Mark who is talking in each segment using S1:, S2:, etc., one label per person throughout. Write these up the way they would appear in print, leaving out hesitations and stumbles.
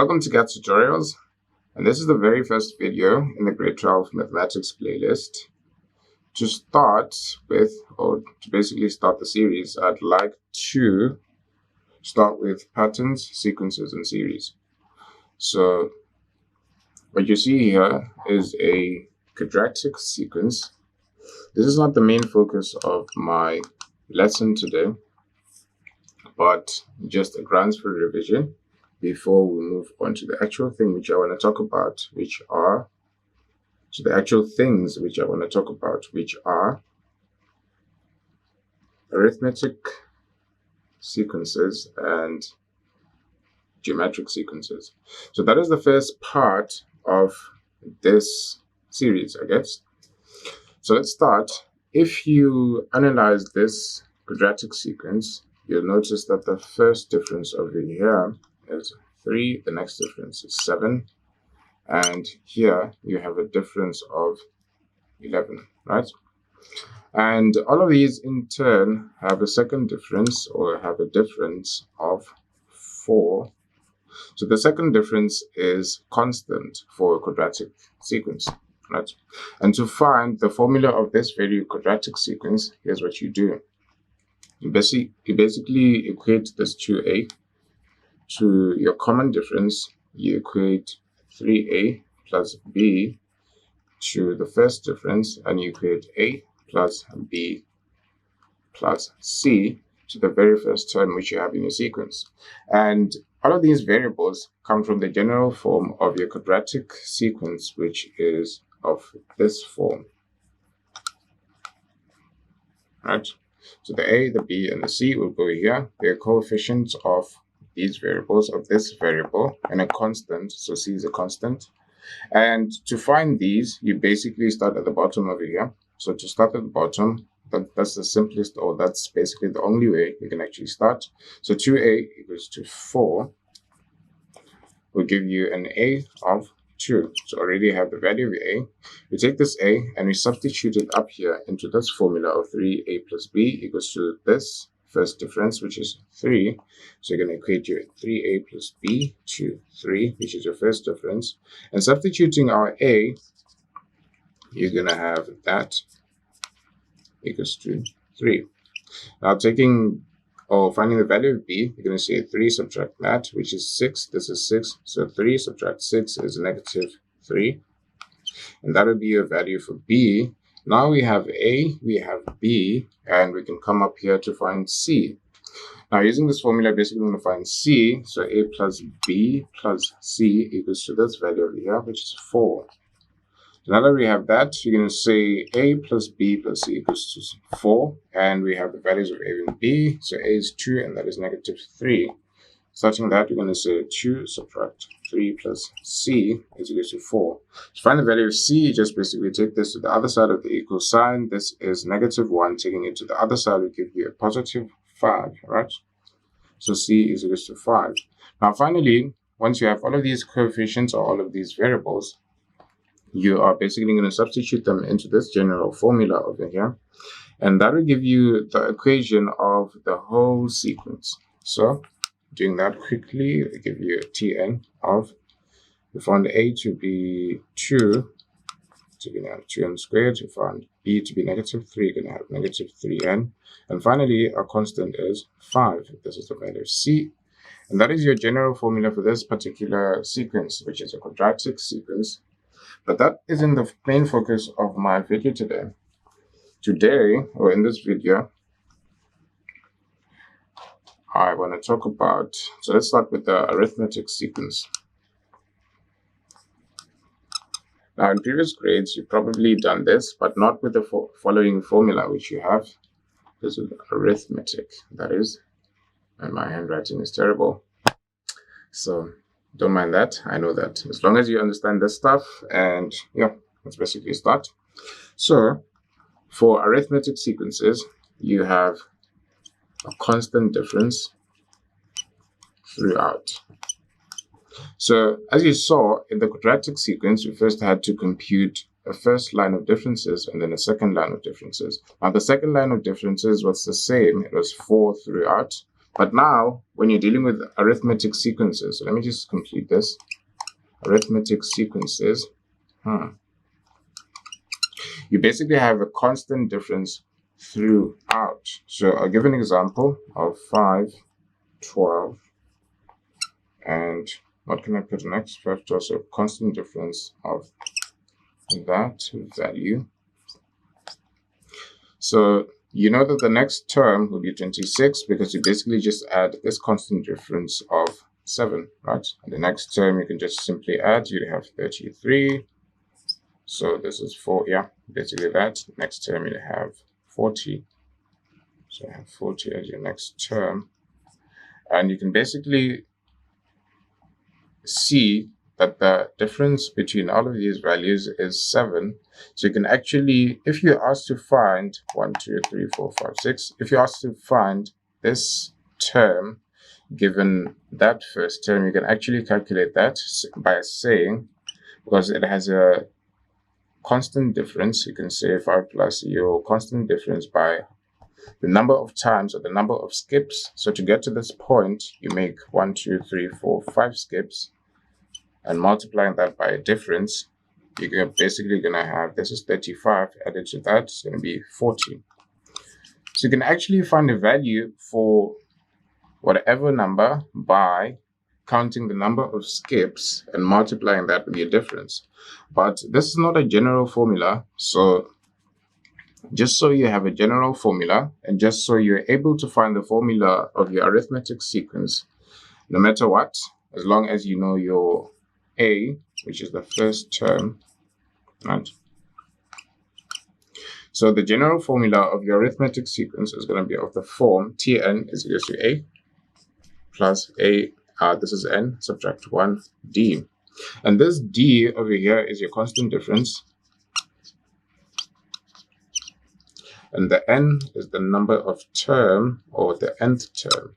S1: Welcome to Khetz Tutorials, and this is the very first video in the grade 12 mathematics playlist. To start with, or to basically start the series, I'd like to start with patterns, sequences, and series. So what you see here is a quadratic sequence. This is not the main focus of my lesson today, but just a glance for revision before we move on to the actual thing which I want to talk about, which are arithmetic sequences and geometric sequences. So that is the first part of this series, I guess. So let's start. If you analyze this quadratic sequence, you'll notice that the first difference over here is 3, the next difference is 7, and here you have a difference of 11, right? And all of these in turn have a second difference, or have a difference of 4. So the second difference is constant for a quadratic sequence, right? And to find the formula of this very quadratic sequence, here's what you do. You basically equate this 2a to your common difference. You equate 3a plus b to the first difference, and you equate a plus b plus c to the very first term which you have in your sequence. And all of these variables come from the general form of your quadratic sequence, which is of this form, right? So the a, the b, and the c will go here. They're coefficients of these variables, of this variable, and a constant. So c is a constant. And to find these, you basically start at the bottom over here. So to start at the bottom, that's the simplest, or that's basically the only way you can actually start. So 2a equals to 4 will give you an a of 2. So already have the value of a. We take this a and we substitute it up here into this formula of 3a plus b equals to this first difference, which is 3. So you're going to equate your 3a plus b to 3, which is your first difference. And substituting our a, you're going to have that equals to 3. Now finding the value of b, you're going to say 3 subtract that, which is 6. This is 6. So 3 subtract 6 is negative 3. And that would be your value for b. Now we have a, we have b, and we can come up here to find c. Now using this formula, basically we're going to find c. So a plus b plus c equals to this value over here, which is 4. So now that we have that, you're going to say a plus b plus c equals to 4. And we have the values of a and b. So a is 2, and that is negative 3. Starting that, we're going to say 2 subtract 3 plus c is equal to 4. To find the value of c, you just basically take this to the other side of the equal sign. This is negative 1. Taking it to the other side will give you a positive 5, right? So c is equal to 5. Now finally, once you have all of these coefficients or all of these variables, you are basically going to substitute them into this general formula over here. And that will give you the equation of the whole sequence. So doing that quickly, we give you a Tn of, we found a to be 2, so you're going to have 2n squared. We found b to be negative 3, you're going to have negative 3n. And finally, our constant is 5. This is the value of c. And that is your general formula for this particular sequence, which is a quadratic sequence. But that isn't the main focus of my video today. Today, or in this video, I want to talk about, so let's start with the arithmetic sequence. Now in previous grades, you've probably done this, but not with the following formula, which you have. This is arithmetic, that is, and my handwriting is terrible. So don't mind that, I know that. As long as you understand this stuff, and yeah, let's basically start. So for arithmetic sequences, you have a constant difference throughout. So as you saw in the quadratic sequence, we first had to compute a first line of differences and then a second line of differences. Now the second line of differences was the same. It was 4 throughout, But now, when you're dealing with arithmetic sequences, so let me just complete this. Arithmetic sequences, you basically have a constant difference throughout. So I'll give an example of 5, 12, and what can I put next? 5, 12, so constant difference of that value. So you know that the next term will be 26 because you basically just add this constant difference of 7, right? And the next term you can just simply add, you have 33. So this is 4, yeah, basically that. Next term you have 40. So you have 40 as your next term. And you can basically see that the difference between all of these values is 7. So you can actually, if you're asked to find 1, 2, 3, 4, 5, 6, if you're asked to find this term given that first term, you can actually calculate that by saying, because it has a constant difference, you can say 5 plus your constant difference by the number of times or the number of skips. So to get to this point, you make 1, 2, 3, 4, 5 skips. And multiplying that by a difference, you're basically going to have, this is 35, added to that, it's going to be 40. So you can actually find a value for whatever number by counting the number of skips and multiplying that with your difference. But this is not a general formula, so just so you have a general formula, and just so you're able to find the formula of your arithmetic sequence, no matter what, as long as you know your A, which is the first term, right? So the general formula of your arithmetic sequence is going to be of the form Tn is equal to A plus A, this is n, subtract 1, D. And this D over here is your constant difference. And the n is the number of term, or the nth term.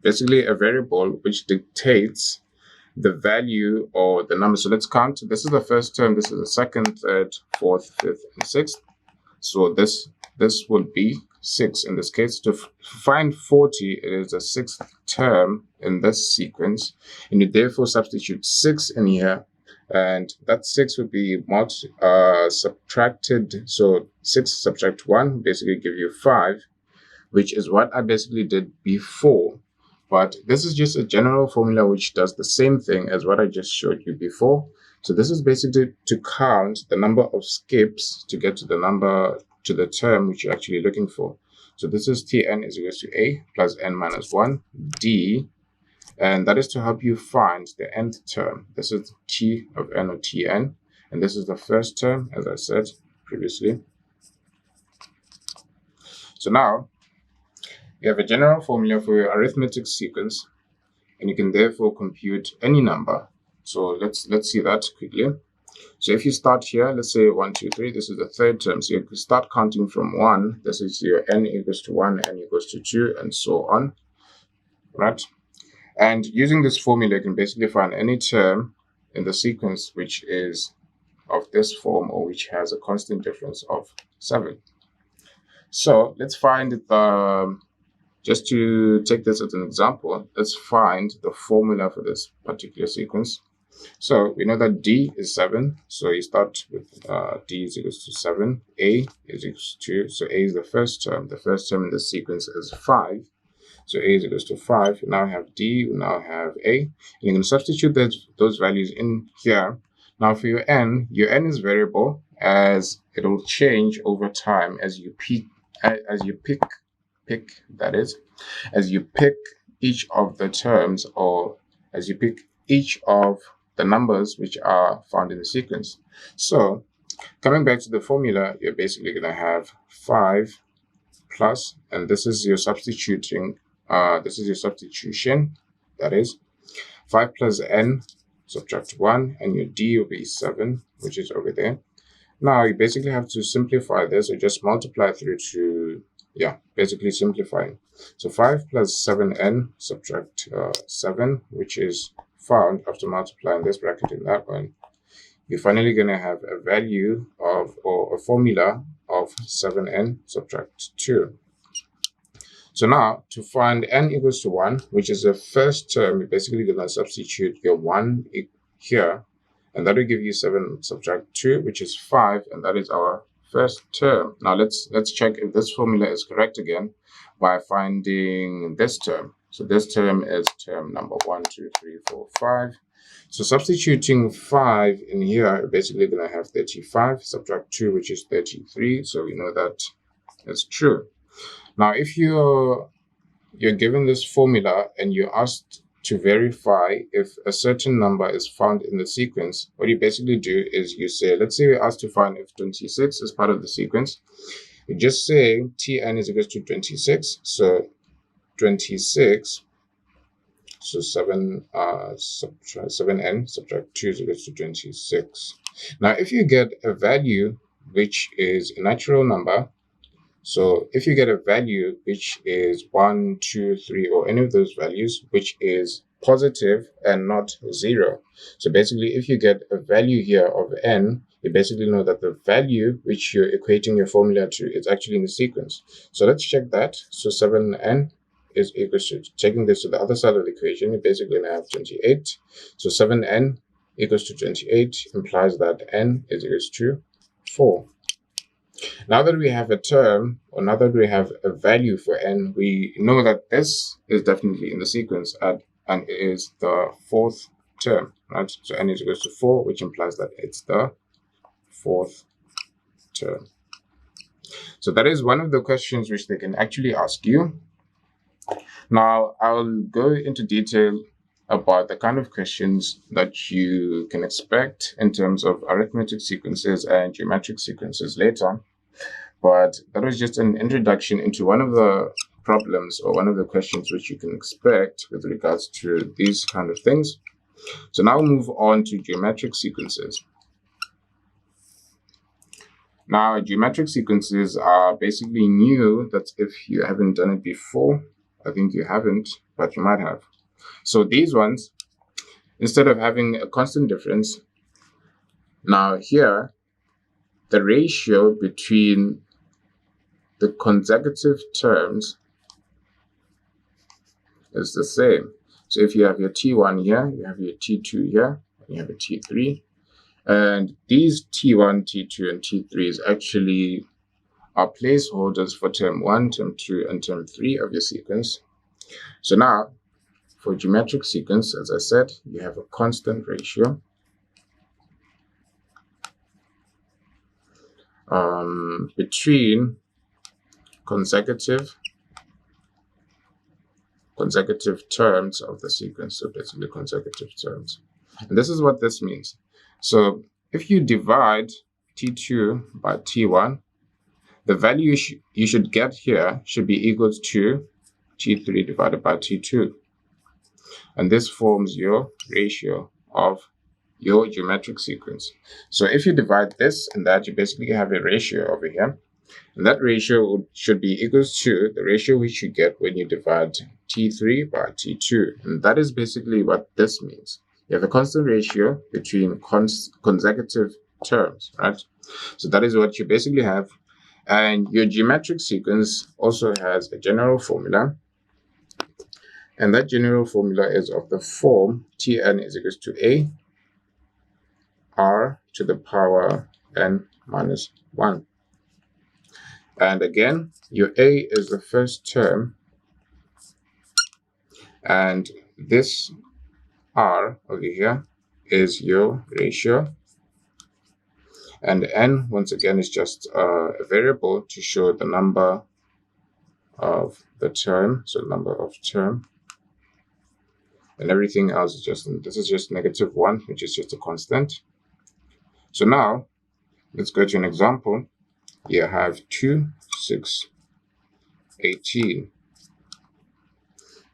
S1: Basically a variable which dictates the value or the number. So let's count. This is the first term, this is the second, third, fourth, fifth, and sixth. So this would be 6 in this case. To find 40, it is the sixth term in this sequence, and you therefore substitute 6 in here, and that 6 would be subtracted. So 6 subtract 1 basically give you 5, which is what I basically did before. But this is just a general formula which does the same thing as what I just showed you before. So this is basically to count the number of skips to get to the number, to the term which you're actually looking for. So this is Tn is equal to A plus n minus 1 D, and that is to help you find the nth term. This is T of n or Tn, and this is the first term, as I said previously. So now you have a general formula for your arithmetic sequence, and you can therefore compute any number. So let's see that quickly. So if you start here, let's say 1, 2, 3, this is the third term. So you can start counting from 1. This is your n equals to 1, n equals to 2, and so on, right? And using this formula, you can basically find any term in the sequence which is of this form or which has a constant difference of 7. So let's find the, just to take this as an example, let's find the formula for this particular sequence. So we know that D is 7. So you start with D is equals to 7. A is equals to 2. So A is the first term. The first term in the sequence is 5. So A is equals to 5. We now have D. We now have A. And you can substitute those values in here. Now for your n is variable, as it will change over time as you pick each of the terms, or as you pick each of the numbers which are found in the sequence. So coming back to the formula, you're basically going to have 5 plus, and this is your substitution, that is 5 plus n, subtract 1, and your D will be 7, which is over there. Now you basically have to simplify this, or just multiply through to, basically simplifying. So 5 plus 7n, subtract 7, which is found after multiplying this bracket in that one. You're finally going to have a value of, or a formula of 7n, subtract 2. So now, to find n equals to 1, which is the first term, you're basically going to substitute your 1 here, and that will give you 7 subtract 2, which is 5, and that is our first term. Now let's check if this formula is correct again by finding this term. So this term is term number 1, 2, 3, 4, 5. So substituting 5 in here, you're basically going to have 35, subtract 2, which is 33. So we know that it's true. Now, if you're given this formula and you're asked to verify if a certain number is found in the sequence, what you basically do is you say, let's say we're asked to find if 26 is part of the sequence. You just say Tn is equal to 26. So 26, so 7n subtract 2 is equal to 26. Now, if you get a value which is a natural number, so if you get a value which is 1, 2, 3, or any of those values which is positive and not 0. So basically, if you get a value here of n, you basically know that the value which you're equating your formula to is actually in the sequence. So let's check that. So 7n is equal to, taking this to the other side of the equation, you're basically going to have 28. So 7n equals to 28 implies that n is equal to 4. Now that we have a term, or now that we have a value for n, we know that this is definitely in the sequence and it is the fourth term, right? So n is equal to 4, which implies that it's the fourth term. So that is one of the questions which they can actually ask you. Now, I'll go into detail about the kind of questions that you can expect in terms of arithmetic sequences and geometric sequences later. But that was just an introduction into one of the problems or one of the questions which you can expect with regards to these kind of things. So now we'll move on to geometric sequences. Now, geometric sequences are basically new. That's if you haven't done it before. I think you haven't, but you might have. So these ones, instead of having a constant difference, now here, the ratio between the consecutive terms is the same. So if you have your T1 here, you have your T2 here, and you have a T3. And these T1, T2, and T3s actually are placeholders for term 1, term 2, and term 3 of your sequence. So now, for geometric sequence, as I said, you have a constant ratio between consecutive terms of the sequence. So basically consecutive terms. And this is what this means. So if you divide T2 by T1, the value you should get here should be equal to T3 divided by T2. And this forms your ratio of your geometric sequence. So if you divide this and that, you basically have a ratio over here. And that ratio should be equal to the ratio which you get when you divide T3 by T2. And that is basically what this means. You have a constant ratio between consecutive terms, right? So that is what you basically have. And your geometric sequence also has a general formula. And that general formula is of the form Tn is equal to a r to the power n minus 1. And again, your a is the first term. And this r over here is your ratio. And n, once again, is just a variable to show the number of the term. So number of term. And everything else is just, this is just -1, which is just a constant. So now, let's go to an example. You have 2, 6, 18.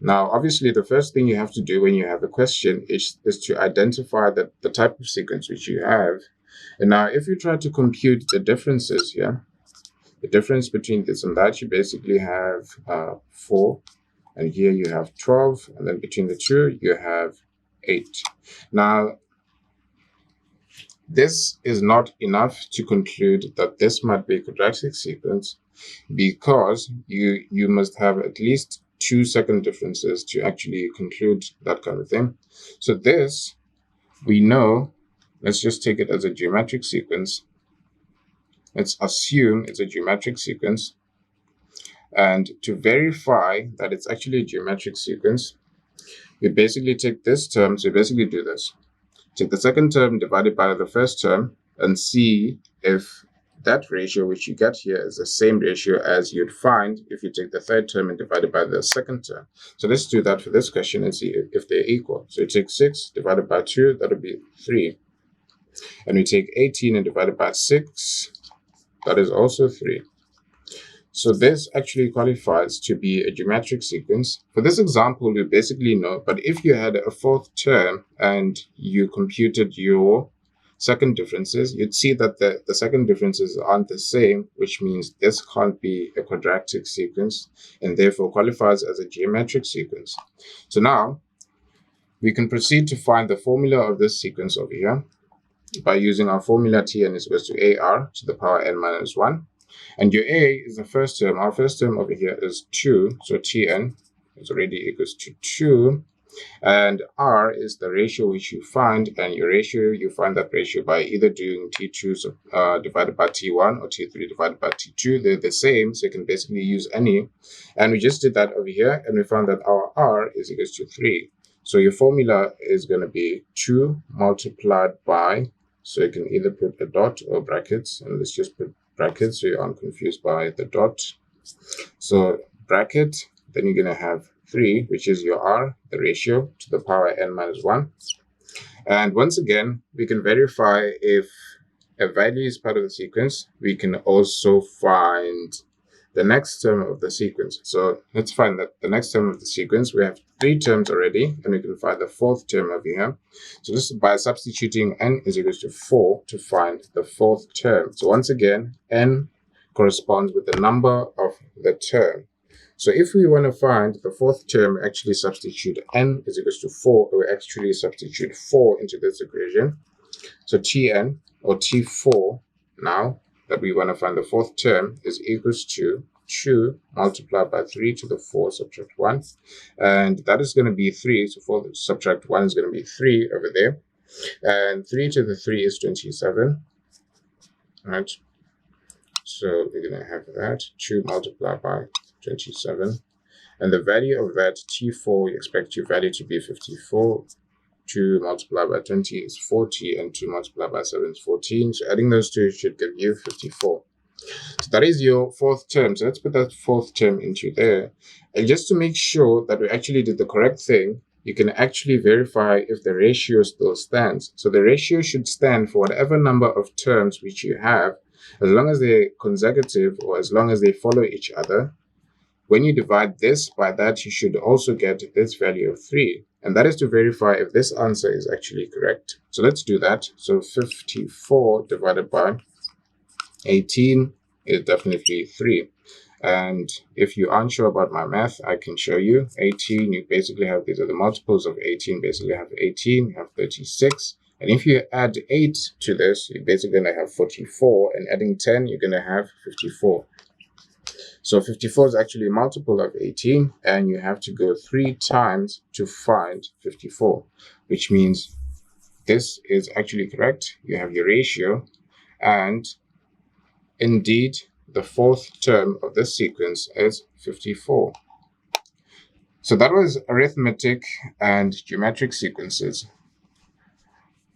S1: Now, obviously, the first thing you have to do when you have a question is to identify the type of sequence which you have. And now, if you try to compute the differences here, the difference between this and that, you basically have 4. And here you have 12, and then between the two, you have 8. Now, this is not enough to conclude that this might be a quadratic sequence, because you must have at least 2 second differences to actually conclude that kind of thing. So this, we know, let's just take it as a geometric sequence. Let's assume it's a geometric sequence. And to verify that it's actually a geometric sequence, we basically take this term, so we basically do this. Take the second term divided by the first term and see if that ratio which you get here is the same ratio as you'd find if you take the third term and divide it by the second term. So let's do that for this question and see if they're equal. So you take 6 divided by 2, that'll be 3. And we take 18 and divide it by 6, that is also 3. So this actually qualifies to be a geometric sequence. For this example, we basically know, but if you had a fourth term and you computed your second differences, you'd see that the second differences aren't the same, which means this can't be a quadratic sequence and therefore qualifies as a geometric sequence. So now we can proceed to find the formula of this sequence over here by using our formula Tn is equals to AR to the power n minus 1. And your A is the first term. Our first term over here is 2. So Tn is already equals to 2. And R is the ratio which you find. And your ratio, you find that ratio by either doing T2 divided by T1 or T3 divided by T2. They're the same, so you can basically use any. And we just did that over here. And we found that our R is equals to 3. So your formula is going to be 2 multiplied by, so you can either put a dot or brackets. And let's just put brackets so you aren't confused by the dot. So bracket, then you're going to have 3, which is your R, the ratio, to the power n minus 1. And once again, we can verify if a value is part of the sequence. We can also find the next term of the sequence. So let's find that the next term of the sequence. We have 3 terms already, and we can find the fourth term over here. So this is by substituting n is equals to 4 to find the fourth term. So once again, n corresponds with the number of the term. So if we want to find the fourth term, we actually substitute n is equals to 4, or we actually substitute 4 into this equation. So Tn, or T4, now that we want to find the fourth term, is equals to 2 multiplied by 3 to the 4 subtract 1. And that is going to be 3. So 4 subtract 1 is going to be 3 over there. And 3 to the 3 is 27. Right? So we're going to have that 2 multiplied by 27. And the value of that T4, you expect your value to be 54. 2 multiplied by 20 is 40, and 2 multiplied by 7 is 14. So adding those two should give you 54. So that is your fourth term. So let's put that fourth term into there. And just to make sure that we actually did the correct thing, you can actually verify if the ratio still stands. So the ratio should stand for whatever number of terms which you have, as long as they're consecutive or as long as they follow each other. When you divide this by that, you should also get this value of 3. And that is to verify if this answer is actually correct. So let's do that. So 54 divided by 18 is definitely 3. And if you aren't sure about my math, I can show you. 18, you basically have, these are the multiples of 18. Basically have 18, you have 36. And if you add 8 to this, you're basically going to have 44. And adding 10, you're going to have 54. So 54 is actually a multiple of 18, and you have to go 3 times to find 54, which means this is actually correct. You have your ratio, and indeed, the fourth term of this sequence is 54. So that was arithmetic and geometric sequences.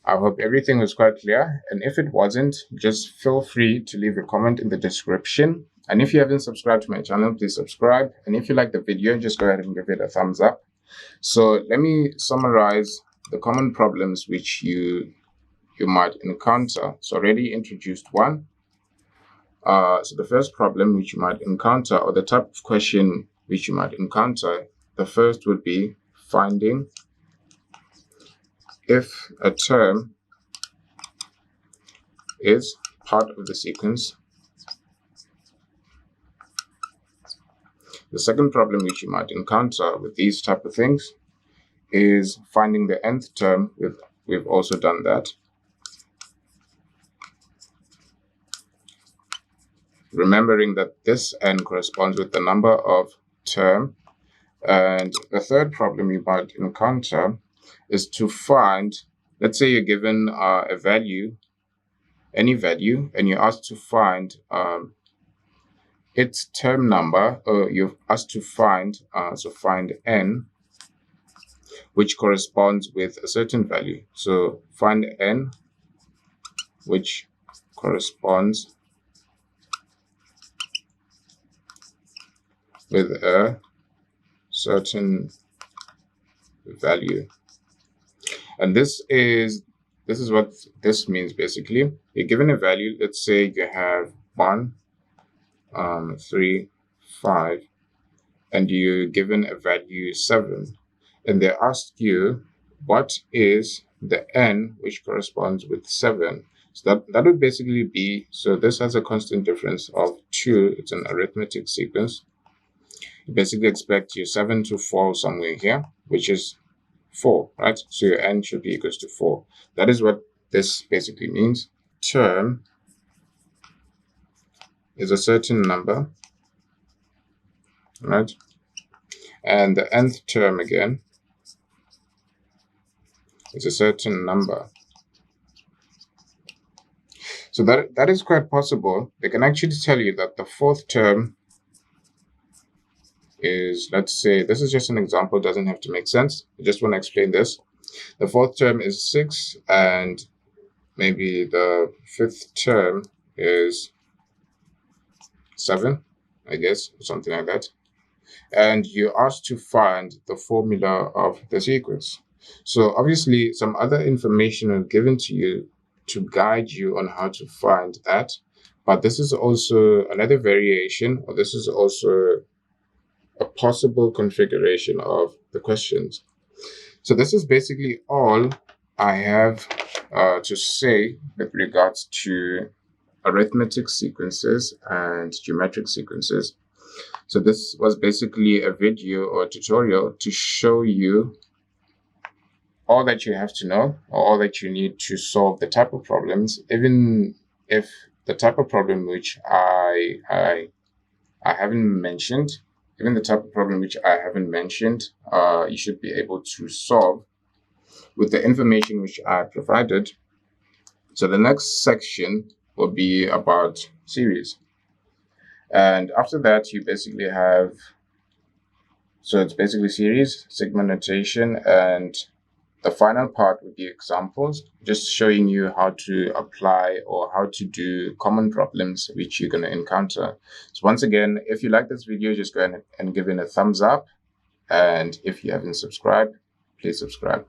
S1: I hope everything was quite clear, and if it wasn't, just feel free to leave a comment in the description. And if you haven't subscribed to my channel, please subscribe. And if you like the video, just go ahead and give it a thumbs up. So let me summarize the common problems which you might encounter. So already introduced one. So the first problem which you might encounter, or the type of question which you might encounter, the first would be finding if a term is part of the sequence. The second problem which you might encounter with these type of things is finding the nth term. We've also done that. remembering that this n corresponds with the number of term. And the third problem you might encounter is to find, let's say you're given a value, any value, and you're asked to find its term number, or you're asked to find, so find n, which corresponds with a certain value. So find n, which corresponds with a certain value. And this is what this means basically. You're given a value, let's say you have 1, 3, 5, and you're given a value 7. And they ask you, what is the n which corresponds with 7? So that would basically be, so this has a constant difference of 2. It's an arithmetic sequence. You basically expect your 7 to fall somewhere here, which is 4, right? So your n should be equals to 4. That is what this basically means. Term is a certain number, right? And the nth term again is a certain number. So that is quite possible. They can actually tell you that the fourth term is, let's say, this is just an example, doesn't have to make sense. I just want to explain this. The fourth term is 6, and maybe the fifth term is 7, I guess, or something like that. And you're asked to find the formula of the sequence. So obviously some other information is given to you to guide you on how to find that. But this is also another variation, or this is also a possible configuration of the questions. So this is basically all I have to say with regards to arithmetic sequences and geometric sequences. So this was basically a video or a tutorial to show you all that you have to know, or all that you need to solve the type of problems, even if the type of problem which I haven't mentioned, even the type of problem which I haven't mentioned, you should be able to solve with the information which I provided. So the next section will be about series. And after that, you basically have, so it's basically series, sigma notation, and the final part would be examples, just showing you how to apply or how to do common problems which you're going to encounter. So once again, if you like this video, just go ahead and give it a thumbs up. And if you haven't subscribed, please subscribe.